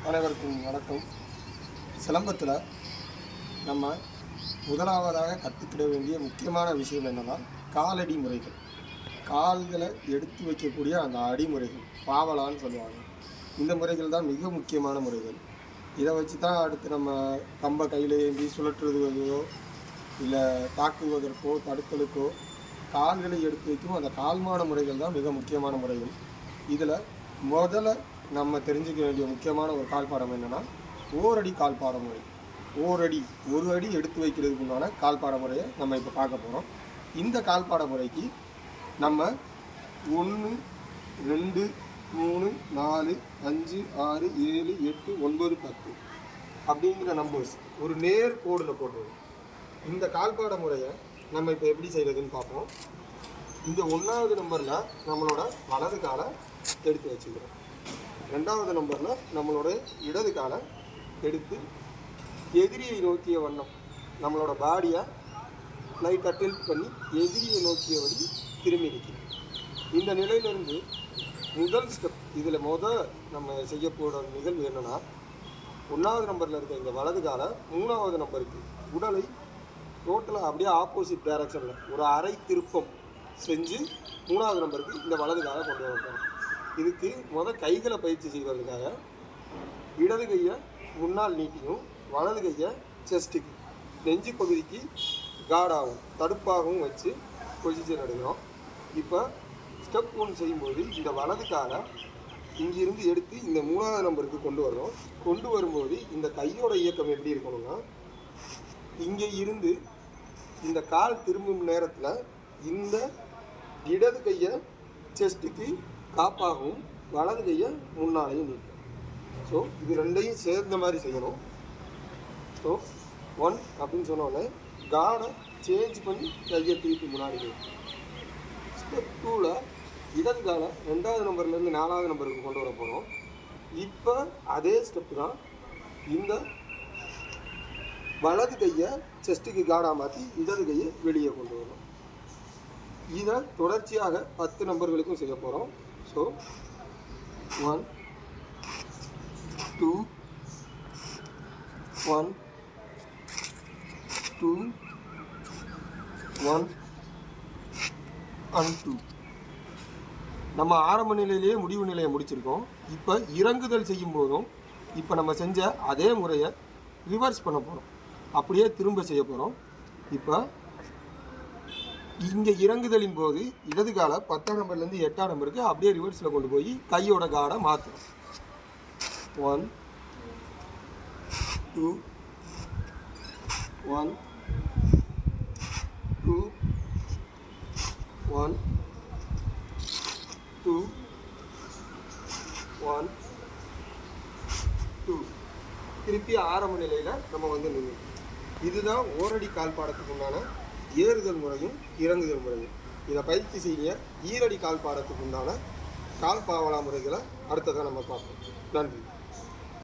அனைவருக்கும் வணக்கம். சிலம்பத்தில் நம்ம முதலாவதாக கற்றுக்கிட வேண்டிய முக்கியமான விஷயம் என்னென்னா காலடி முறைகள். கால்களை எடுத்து வைக்கக்கூடிய அந்த அடிமுறைகள், பாவலான்னு சொல்லுவாங்க. இந்த முறைகள் தான் மிக முக்கியமான முறைகள். இதை வச்சு தான் அடுத்து நம்ம கம்பை கையில் ஏந்தி சுழற்றுவதோ இல்லை தாக்குவதற்கோ தடுத்தலுக்கோ கால்களை எடுத்து வைக்கும் அந்த கால்மான முறைகள் தான் மிக முக்கியமான முறைகள். இதில் முதல்ல நம்ம தெரிஞ்சுக்க வேண்டிய முக்கியமான ஒரு கால்பாடம் என்னென்னா ஓரடி கால்பாட முறை. ஒரு அடி எடுத்து வைக்கிறதுக்கு உண்டான கால்பாட முறையை நம்ம இப்போ பார்க்க போகிறோம். இந்த கால்பாட முறைக்கு நம்ம 1 2 3 4 5 6 7 8 9 10 அப்படிங்கிற நம்பர்ஸ் ஒரு நேர் கோடில் போட்டுருவோம். இந்த கால்பாட முறையை நம்ம இப்போ எப்படி செய்கிறதுன்னு பார்ப்போம். இந்த 1வது நம்பரில் நம்மளோட வலது காலை எடுத்து வச்சுக்கிறோம். 2வது நம்பரில் நம்மளோட இடது காலை எடுத்து எதிரியை நோக்கிய வண்ணம் நம்மளோட பாடியை லைட்டாக டில்ட் பண்ணி எதிரியை நோக்கியபடி திரும்பி நிற்கிறோம். இந்த நிலையிலிருந்து முதல் ஸ்டெப், இதில் நம்ம செய்ய போகிற நிகழ்வு என்னென்னா 1வது நம்பரில் இருக்க இந்த வலது காலை 3வது நம்பருக்கு உடலை டோட்டலாக அப்படியே ஆப்போசிட் டைரக்ஷனில் ஒரு அரை திருப்பம் செஞ்சு 3வது நம்பருக்கு இந்த வலது காலை கொண்டு வரணும். இதுக்கு கைகளை பயிற்சி செய்வதற்காக இடது கையை முன்னால் நீட்டியும் வலது கையை செஸ்ட்டுக்கு நெஞ்சு பகுதிக்கு கார்டாகவும் தடுப்பாகவும் வச்சு பொசிஷன் எடுக்கிறோம். இப்போ ஸ்டெப் 1 செய்யும்போது இந்த வலது காலை இங்கிருந்து எடுத்து இந்த 3வது நம்பருக்கு கொண்டு வரோம். கொண்டு வரும்போது இந்த கையோட இயக்கம் எப்படி இருக்கணும்னா, இங்கே இருந்து இந்த கால் திரும்பும் நேரத்தில் இந்த இடது கையை செஸ்ட்டுக்கு காப்பாகவும் வலது கையை முன்னாலேயும் நீட்டும். ஸோ இது ரெண்டையும் சேர்ந்த மாதிரி செய்யணும். ஸோ 1 அப்படின்னு சொன்னோடனே காடை சேஞ்ச் பண்ணி கையை திருப்பி முன்னாடி. ஸ்டெப் 2ல் இடது காலை 2வது நம்பர்லேருந்து 4வது நம்பருக்கு கொண்டு வர போகிறோம். இப்போ அதே ஸ்டெப்பு தான். இந்த வலது கையை செஸ்ட்டுக்கு காடாக மாற்றி இடது கையை வெளியே கொண்டு வரோம். இதை தொடர்ச்சியாக 10 நம்பர்களுக்கும் செய்ய போகிறோம். So 1 2 1 2 1 and 2. நம்ம ஆரம்ப நிலையிலேயே முடிவு நிலையை முடிச்சிருக்கோம். இப்போ இறங்குதல் செய்யும் போதும் இப்போ நம்ம செஞ்ச அதே முறையை ரிவர்ஸ் பண்ண போகிறோம். அப்படியே திரும்ப செய்ய போகிறோம். இப்போ இங்கே இறங்குதலின் போது இடது காலை 10ஆம் நம்பர்லேருந்து 8ஆம் நம்பருக்கு அப்படியே ரிவர்ஸில் கொண்டு போய் கையோட காடை மாற்றுறோம். 1 2 1 2 1 2 1 2. திருப்பி ஆரம்ப நிலையில் நம்ம நின்று. இதுதான் ஓரடி கால் பாடத்துக்கு உண்டான ஏறுதல் முறையும் இறங்குதல் முறையும். இதை பயிற்சி செய்ய ஈரடி கால் பாடத்துக்கு உண்டான கால் பாவலா முறைகளை அடுத்ததாக நம்ம பார்ப்போம். நன்றி.